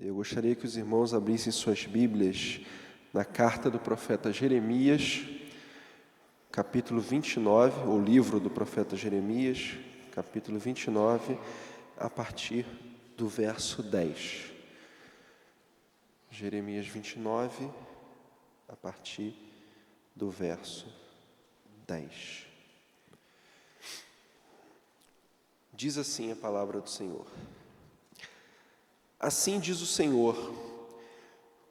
Eu gostaria que os irmãos abrissem suas Bíblias na carta do profeta Jeremias, capítulo 29, ou livro do profeta Jeremias, capítulo 29, a partir do verso 10. Jeremias 29, a partir do verso 10. Diz assim a palavra do Senhor. Assim diz o Senhor: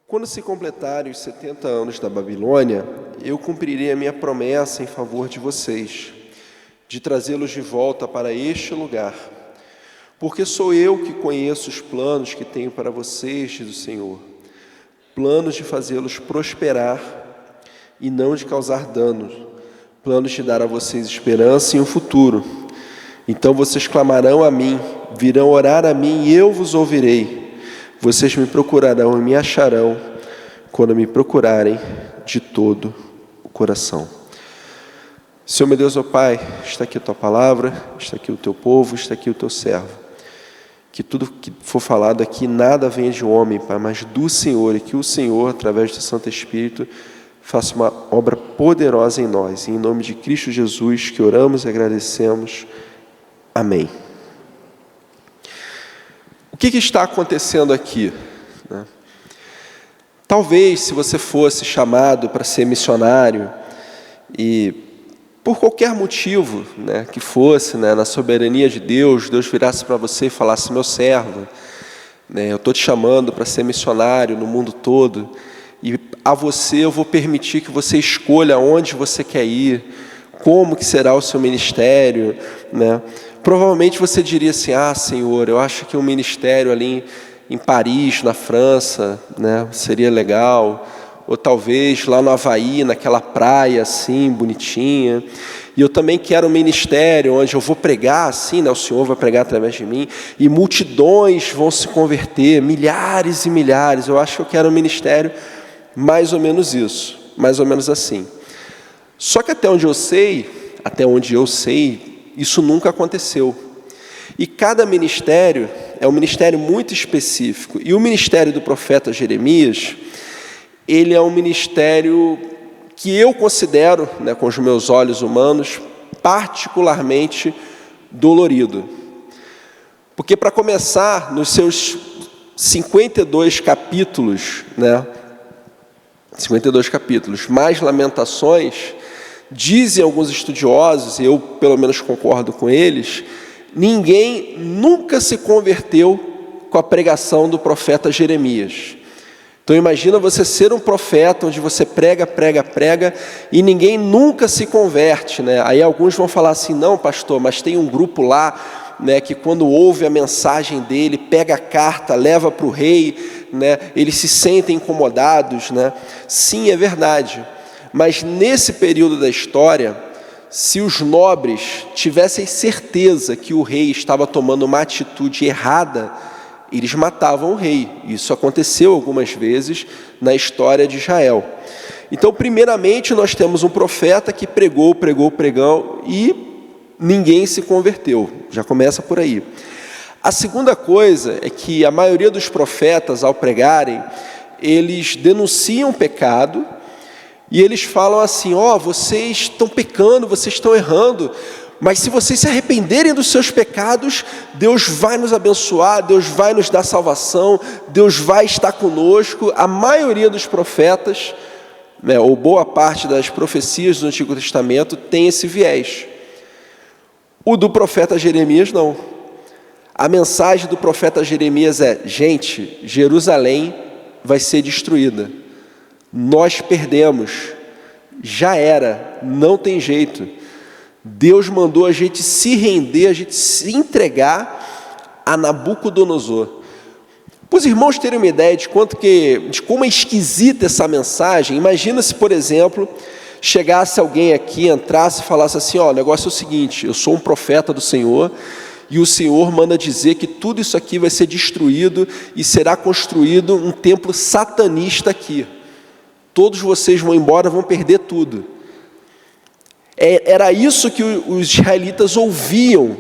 quando se completarem os 70 anos da Babilônia, eu cumprirei a minha promessa em favor de vocês, de trazê-los de volta para este lugar. Porque sou eu que conheço os planos que tenho para vocês, diz o Senhor, planos de fazê-los prosperar e não de causar danos, planos de dar a vocês esperança e um futuro. Então vocês clamarão a mim, virão orar a mim e eu vos ouvirei. Vocês me procurarão e me acharão quando me procurarem de todo o coração. Senhor meu Deus, ó Pai, está aqui a Tua palavra, está aqui o Teu povo, está aqui o Teu servo. Que tudo que for falado aqui, nada venha de homem, Pai, mas do Senhor, e que o Senhor, através do Santo Espírito, faça uma obra poderosa em nós. E em nome de Cristo Jesus, que oramos e agradecemos. Amém. O que está acontecendo aqui? Talvez, se você fosse chamado para ser missionário e, por qualquer motivo que fosse, na soberania de Deus, Deus virasse para você e falasse: meu servo, eu estou te chamando para ser missionário no mundo todo, e a você eu vou permitir que você escolha onde você quer ir, como que será o seu ministério, Provavelmente você diria assim: ah, Senhor, eu acho que um ministério ali em Paris, na França, seria legal. Ou talvez lá no Havaí, naquela praia assim, bonitinha. E eu também quero um ministério onde eu vou pregar assim, o Senhor vai pregar através de mim, e multidões vão se converter, milhares e milhares. Eu acho que eu quero um ministério mais ou menos isso, mais ou menos assim. Só que até onde eu sei, isso nunca aconteceu. E cada ministério é um ministério muito específico. E o ministério do profeta Jeremias, ele é um ministério que eu considero, com os meus olhos humanos, particularmente dolorido. Porque, para começar, nos seus 52 capítulos, 52 capítulos, mais lamentações, dizem alguns estudiosos, e eu pelo menos concordo com eles, ninguém nunca se converteu com a pregação do profeta Jeremias. Então imagina você ser um profeta onde você prega, e ninguém nunca se converte, Aí alguns vão falar assim: não, pastor, mas tem um grupo lá, que quando ouve a mensagem dele, pega a carta, leva para o rei, eles se sentem incomodados, Sim, é verdade. Mas nesse período da história, se os nobres tivessem certeza que o rei estava tomando uma atitude errada, eles matavam o rei. Isso aconteceu algumas vezes na história de Israel. Então, primeiramente, nós temos um profeta que pregou, e ninguém se converteu. Já começa por aí. A segunda coisa é que a maioria dos profetas, ao pregarem, eles denunciam pecado, e eles falam assim: vocês estão pecando, vocês estão errando, mas se vocês se arrependerem dos seus pecados, Deus vai nos abençoar, Deus vai nos dar salvação, Deus vai estar conosco. A maioria dos profetas, ou boa parte das profecias do Antigo Testamento, tem esse viés. O do profeta Jeremias, não. A mensagem do profeta Jeremias é: gente, Jerusalém vai ser destruída. Nós perdemos, já era, não tem jeito. Deus mandou a gente se render, a gente se entregar a Nabucodonosor. Para os irmãos terem uma ideia de como é esquisita essa mensagem, imagina se, por exemplo, chegasse alguém aqui, entrasse e falasse assim: o negócio é o seguinte, eu sou um profeta do Senhor, e o Senhor manda dizer que tudo isso aqui vai ser destruído e será construído um templo satanista aqui. Todos vocês vão embora, vão perder tudo. Era isso que os israelitas ouviam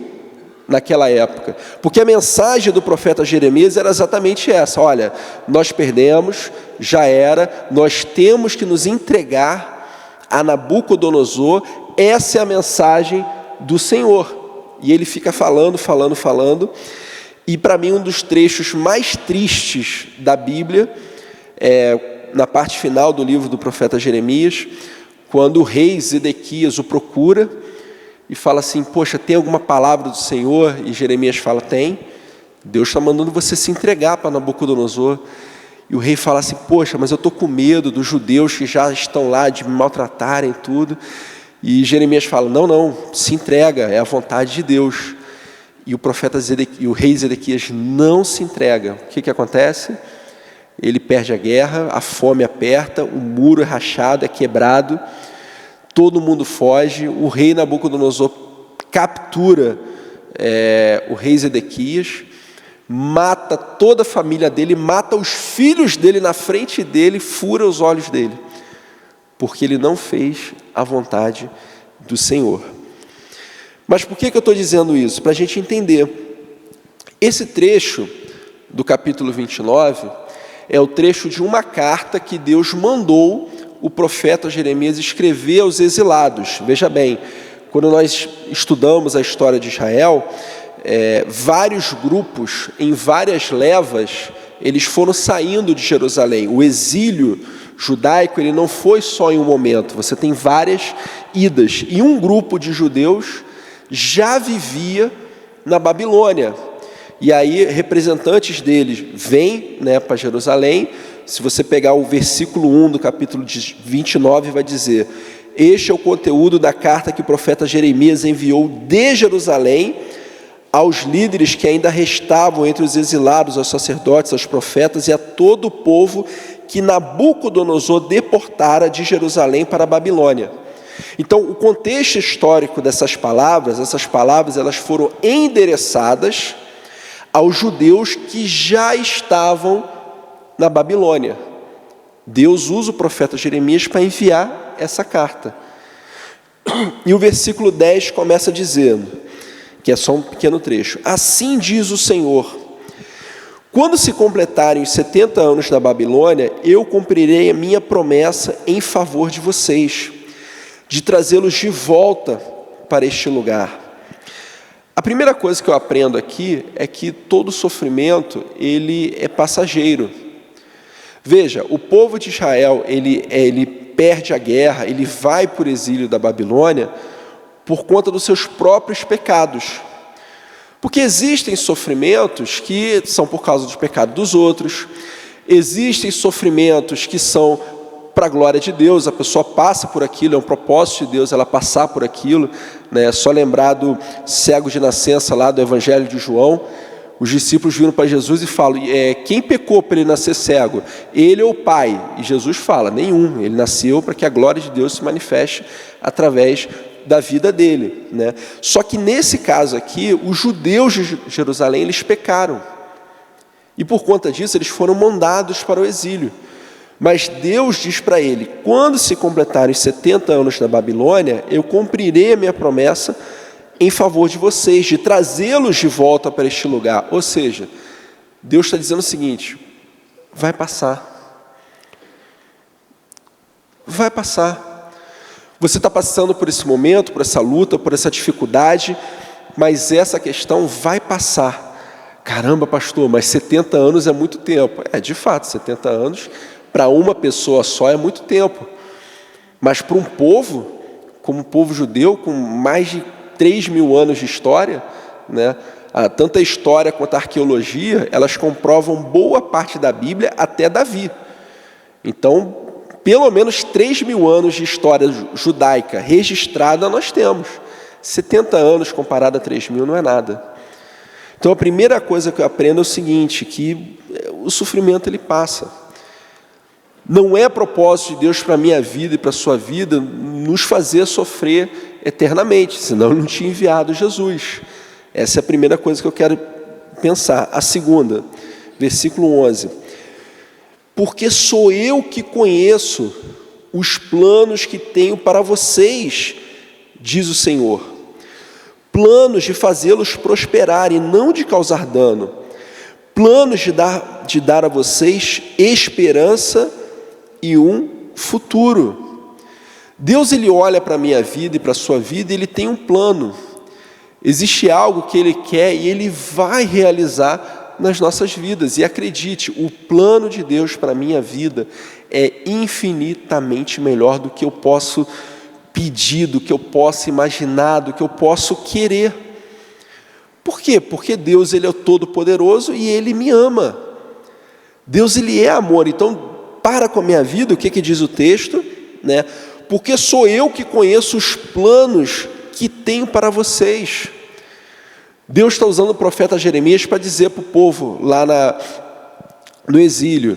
naquela época, porque a mensagem do profeta Jeremias era exatamente essa: olha, nós perdemos, já era, nós temos que nos entregar a Nabucodonosor, essa é a mensagem do Senhor. E ele fica falando, e para mim um dos trechos mais tristes da Bíblia é na parte final do livro do profeta Jeremias, quando o rei Zedequias o procura e fala assim: poxa, tem alguma palavra do Senhor? E Jeremias fala: tem, Deus está mandando você se entregar para Nabucodonosor. E o rei fala assim: poxa, mas eu estou com medo dos judeus que já estão lá, de me maltratarem e tudo. E Jeremias fala: não, se entrega, é a vontade de Deus. E o rei Zedequias não se entrega. O que acontece? Ele perde a guerra, a fome aperta, o muro é rachado, é quebrado, todo mundo foge, o rei Nabucodonosor captura o rei Zedequias, mata toda a família dele, mata os filhos dele na frente dele, fura os olhos dele, porque ele não fez a vontade do Senhor. Mas por que eu estou dizendo isso? Para a gente entender. Esse trecho do capítulo 29 é o trecho de uma carta que Deus mandou o profeta Jeremias escrever aos exilados. Veja bem, quando nós estudamos a história de Israel, vários grupos, em várias levas, eles foram saindo de Jerusalém. O exílio judaico, ele não foi só em um momento, você tem várias idas. E um grupo de judeus já vivia na Babilônia. E aí, representantes deles vêm para Jerusalém. Se você pegar o versículo 1 do capítulo 29, vai dizer: este é o conteúdo da carta que o profeta Jeremias enviou de Jerusalém aos líderes que ainda restavam entre os exilados, aos sacerdotes, aos profetas e a todo o povo que Nabucodonosor deportara de Jerusalém para a Babilônia. Então, o contexto histórico dessas palavras, elas foram endereçadas aos judeus que já estavam na Babilônia. Deus usa o profeta Jeremias para enviar essa carta. E o versículo 10 começa dizendo, que é só um pequeno trecho: assim diz o Senhor, quando se completarem os 70 anos da Babilônia, eu cumprirei a minha promessa em favor de vocês, de trazê-los de volta para este lugar. A primeira coisa que eu aprendo aqui é que todo sofrimento, ele é passageiro. Veja, o povo de Israel, ele perde a guerra, ele vai para o exílio da Babilônia por conta dos seus próprios pecados. Porque existem sofrimentos que são por causa dos pecados dos outros, existem sofrimentos que são para a glória de Deus, a pessoa passa por aquilo, é um propósito de Deus ela passar por aquilo, né? Só lembrar do cego de nascença lá do Evangelho de João, os discípulos viram para Jesus e falam: quem pecou para ele nascer cego? Ele ou o pai? E Jesus fala: nenhum, ele nasceu para que a glória de Deus se manifeste através da vida dele, né? Só que nesse caso aqui, os judeus de Jerusalém, eles pecaram, e por conta disso eles foram mandados para o exílio. Mas Deus diz para ele: quando se completarem os 70 anos da Babilônia, eu cumprirei a minha promessa em favor de vocês, de trazê-los de volta para este lugar. Ou seja, Deus está dizendo o seguinte: vai passar. Vai passar. Você está passando por esse momento, por essa luta, por essa dificuldade, mas essa questão vai passar. Caramba, pastor, mas 70 anos é muito tempo. De fato, 70 anos... para uma pessoa só é muito tempo, mas para um povo, como o povo judeu, com mais de 3.000 anos de história, né, tanto a história quanto a arqueologia, elas comprovam boa parte da Bíblia até Davi. Então, pelo menos 3.000 anos de história judaica registrada nós temos. 70 anos comparado a 3.000 não é nada. Então, a primeira coisa que eu aprendo é o seguinte, que o sofrimento ele passa. Não é propósito de Deus para a minha vida e para a sua vida nos fazer sofrer eternamente, senão Ele não tinha enviado Jesus. Essa é a primeira coisa que eu quero pensar. A segunda, versículo 11. Porque sou eu que conheço os planos que tenho para vocês, diz o Senhor. planos de fazê-los prosperar e não de causar dano, planos de dar a vocês esperança e um futuro. Deus, Ele olha para a minha vida e para a sua vida e Ele tem um plano. Existe algo que Ele quer e Ele vai realizar nas nossas vidas. E acredite, o plano de Deus para a minha vida é infinitamente melhor do que eu posso pedir, do que eu posso imaginar, do que eu posso querer. Por quê? Porque Deus, Ele é o Todo-Poderoso e Ele me ama. Deus, Ele é amor. Então, para com a minha vida, o que diz o texto? Porque sou eu que conheço os planos que tenho para vocês. Deus está usando o profeta Jeremias para dizer para o povo lá no exílio: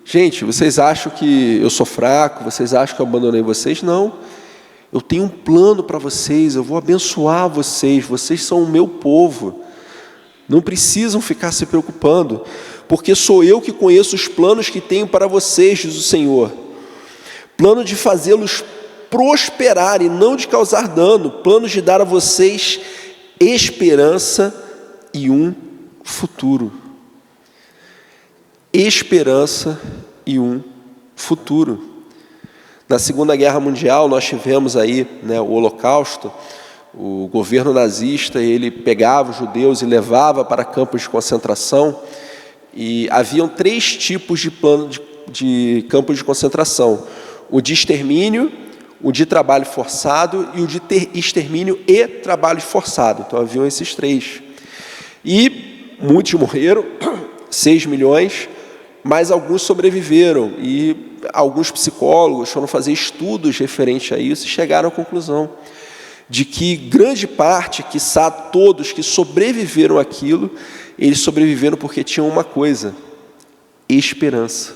gente, vocês acham que eu sou fraco? Vocês acham que eu abandonei vocês? Não. Eu tenho um plano para vocês, eu vou abençoar vocês, vocês são o meu povo. Não precisam ficar se preocupando, porque sou eu que conheço os planos que tenho para vocês, diz o Senhor. Plano de fazê-los prosperar e não de causar dano, planos de dar a vocês esperança e um futuro. Esperança e um futuro. Na Segunda Guerra Mundial, nós tivemos aí o Holocausto. O governo nazista, ele pegava os judeus e levava para campos de concentração, e haviam 3 tipos de plano de campos de concentração: o de extermínio, o de trabalho forçado e o de extermínio e trabalho forçado. Então haviam esses 3. E muitos morreram, 6 milhões, mas alguns sobreviveram, e alguns psicólogos foram fazer estudos referentes a isso e chegaram à conclusão de que grande parte, quiçá todos que sobreviveram àquilo, eles sobreviveram porque tinham uma coisa: esperança.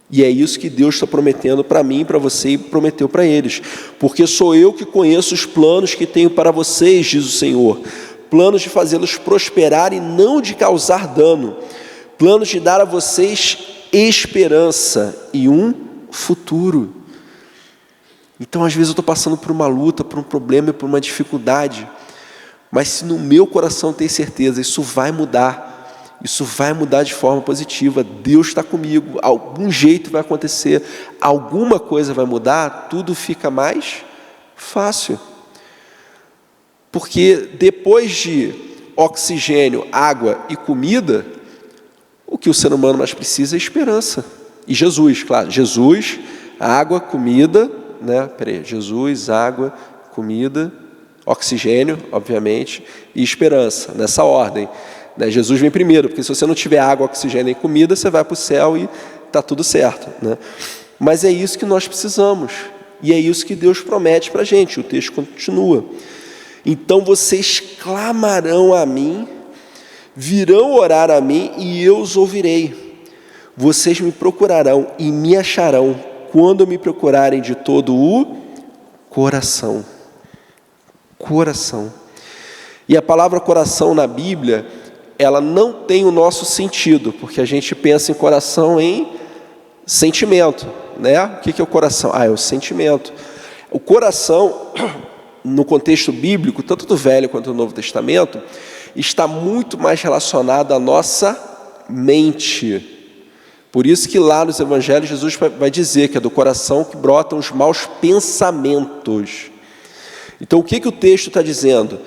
E é isso que Deus está prometendo para mim, para você, e prometeu para eles. Porque sou eu que conheço os planos que tenho para vocês, diz o Senhor. Planos de fazê-los prosperar e não de causar dano. Planos de dar a vocês esperança e um futuro. Então, às vezes eu estou passando por uma luta, por um problema, por uma dificuldade, mas se no meu coração tem certeza, isso vai mudar de forma positiva. Deus está comigo, algum jeito vai acontecer, alguma coisa vai mudar, tudo fica mais fácil. Porque depois de oxigênio, água e comida, o que o ser humano mais precisa é esperança. E Jesus, claro, Jesus, água, comida, Jesus, água, comida, oxigênio, obviamente, e esperança, nessa ordem. Jesus vem primeiro, porque se você não tiver água, oxigênio e comida, você vai para o céu e está tudo certo. Mas é isso que nós precisamos, e é isso que Deus promete para a gente. O texto continua: então vocês clamarão a mim, virão orar a mim e eu os ouvirei. Vocês me procurarão e me acharão quando me procurarem de todo o coração. Coração. E a palavra coração na Bíblia, ela não tem o nosso sentido, porque a gente pensa em coração em sentimento, O que é o coração? É o sentimento. O coração, no contexto bíblico, tanto do Velho quanto do Novo Testamento, está muito mais relacionado à nossa mente. Por isso que lá nos Evangelhos Jesus vai dizer que é do coração que brotam os maus pensamentos. Então o que o texto está dizendo?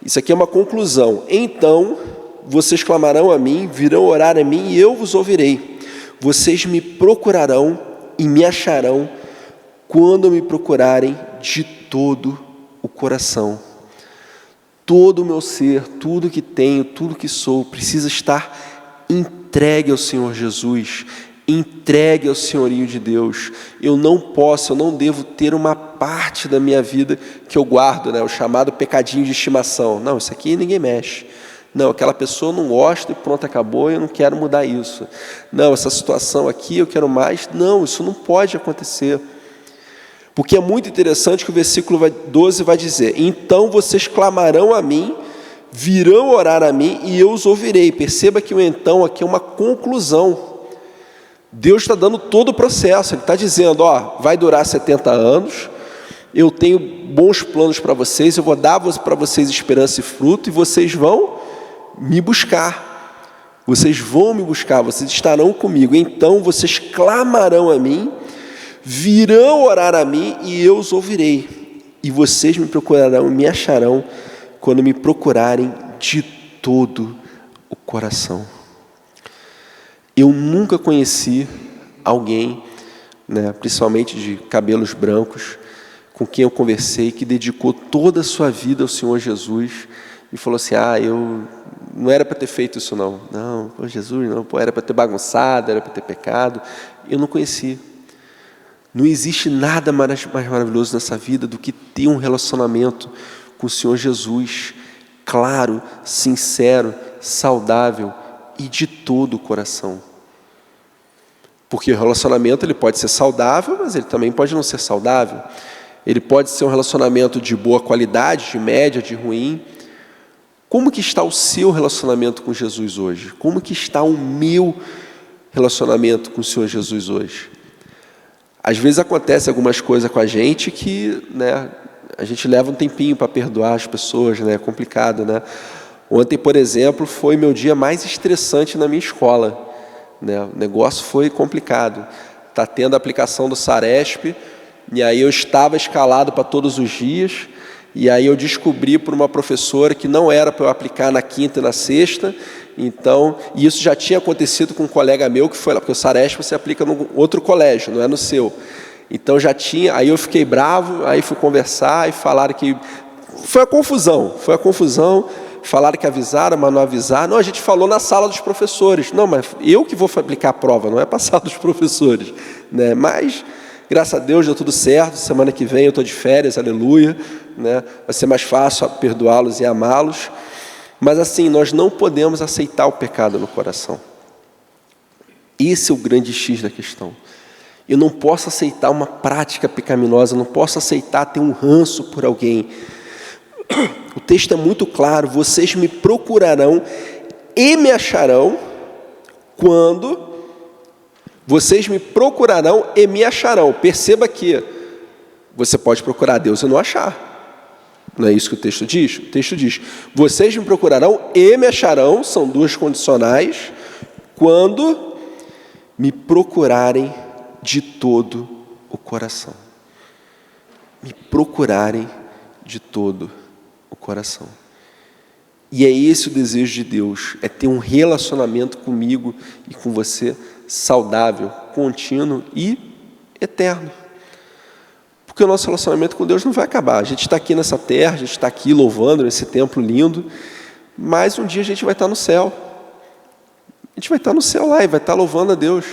Isso aqui é uma conclusão. Então vocês clamarão a mim, virão orar a mim e eu vos ouvirei. Vocês me procurarão e me acharão quando me procurarem de todo o coração. Todo o meu ser, tudo que tenho, tudo que sou, precisa estar entregue ao Senhor Jesus, entregue ao senhorio de Deus. Eu não devo ter uma parte da minha vida que eu guardo, o chamado pecadinho de estimação. Não, isso aqui ninguém mexe. Não, aquela pessoa não gosta e pronto, acabou, eu não quero mudar isso. Não, essa situação aqui eu quero mais. Não, isso não pode acontecer. Porque é muito interessante que o versículo 12 vai dizer: então vocês clamarão a mim, virão orar a mim e eu os ouvirei. Perceba que o então aqui é uma conclusão. Deus está dando todo o processo. Ele está dizendo, vai durar 70 anos, eu tenho bons planos para vocês, eu vou dar para vocês esperança e fruto, e vocês vão me buscar. Vocês vão me buscar, vocês estarão comigo. Então vocês clamarão a mim, virão orar a mim, e eu os ouvirei. E vocês me procurarão e me acharão quando me procurarem de todo o coração. Eu nunca conheci alguém, principalmente de cabelos brancos, com quem eu conversei, que dedicou toda a sua vida ao Senhor Jesus e falou assim: eu não era para ter feito isso não. Não, Jesus, não, era para ter bagunçado, era para ter pecado. Eu não conheci. Não existe nada mais maravilhoso nessa vida do que ter um relacionamento com o Senhor Jesus, claro, sincero, saudável e de todo o coração. Porque o relacionamento ele pode ser saudável, mas ele também pode não ser saudável. Ele pode ser um relacionamento de boa qualidade, de média, de ruim. Como que está o seu relacionamento com Jesus hoje? Como que está o meu relacionamento com o Senhor Jesus hoje? Às vezes acontece algumas coisas com a gente que, a gente leva um tempinho para perdoar as pessoas, é complicado, Ontem, por exemplo, foi meu dia mais estressante na minha escola, O negócio foi complicado. Está tendo a aplicação do Saresp, e aí eu estava escalado para todos os dias, e aí eu descobri por uma professora que não era para eu aplicar na quinta e na sexta. Então, e isso já tinha acontecido com um colega meu que foi lá, porque o Saresp você aplica no outro colégio, não é no seu. Então já tinha, aí eu fiquei bravo, aí fui conversar e falaram que foi a confusão, falaram que avisaram, mas não avisaram. Não, a gente falou na sala dos professores. Não, mas eu que vou aplicar a prova, não é para a sala dos professores, Mas, graças a Deus, deu tudo certo. Semana que vem eu estou de férias, aleluia, Vai ser mais fácil perdoá-los e amá-los. Mas assim, nós não podemos aceitar o pecado no coração. Esse é o grande X da questão. Eu não posso aceitar uma prática pecaminosa, não posso aceitar ter um ranço por alguém. O texto é muito claro: vocês me procurarão e me acharão quando vocês me procurarão e me acharão. Perceba que você pode procurar Deus e não achar. Não é isso que o texto diz? O texto diz: vocês me procurarão e me acharão, são duas condicionais, quando me procurarem de todo o coração. Me procurarem de todo o coração. E é esse o desejo de Deus, é ter um relacionamento comigo e com você saudável, contínuo e eterno. Porque o nosso relacionamento com Deus não vai acabar. A gente está aqui nessa terra, a gente está aqui louvando nesse templo lindo, mas um dia a gente vai estar no céu. A gente vai estar no céu lá e vai estar louvando a Deus.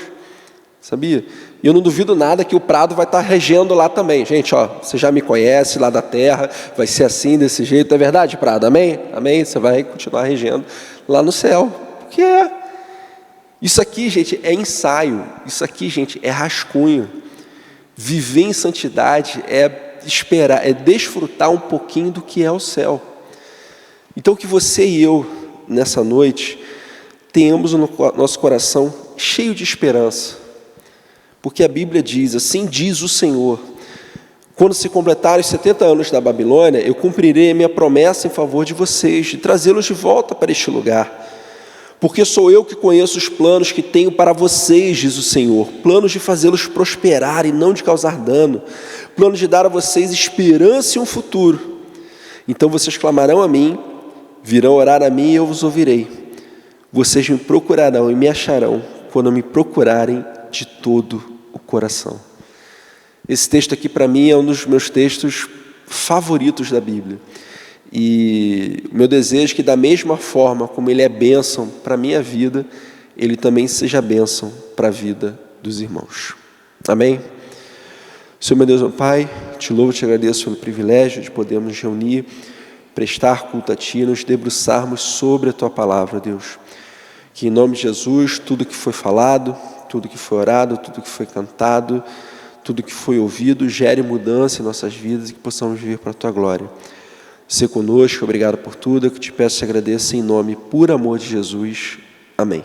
Sabia? E eu não duvido nada que o Prado vai estar regendo lá também. Gente, você já me conhece lá da terra, vai ser assim, desse jeito. É verdade, Prado? Amém? Amém? Você vai continuar regendo lá no céu. Porque isso aqui, gente, é ensaio. Isso aqui, gente, é rascunho. Viver em santidade é esperar, é desfrutar um pouquinho do que é o céu. Então que você e eu, nessa noite, tenhamos o nosso coração cheio de esperança. Porque a Bíblia diz, assim diz o Senhor: quando se completarem os 70 anos da Babilônia, eu cumprirei a minha promessa em favor de vocês, de trazê-los de volta para este lugar. Porque sou eu que conheço os planos que tenho para vocês, diz o Senhor, planos de fazê-los prosperar e não de causar dano, planos de dar a vocês esperança e um futuro. Então vocês clamarão a mim, virão orar a mim e eu vos ouvirei. Vocês me procurarão e me acharão quando me procurarem de todo o coração. Esse texto aqui para mim é um dos meus textos favoritos da Bíblia. E o meu desejo é que, da mesma forma como ele é bênção para a minha vida, ele também seja bênção para a vida dos irmãos. Amém? Senhor, meu Deus, meu Pai, te louvo e te agradeço pelo privilégio de podermos nos reunir, prestar culto a Ti, nos debruçarmos sobre a Tua palavra, Deus. Que em nome de Jesus, tudo que foi falado, tudo que foi orado, tudo que foi cantado, tudo que foi ouvido, gere mudança em nossas vidas e que possamos viver para a Tua glória. Ser conosco, obrigado por tudo, eu que te peço e te agradeço em nome, por amor de Jesus. Amém.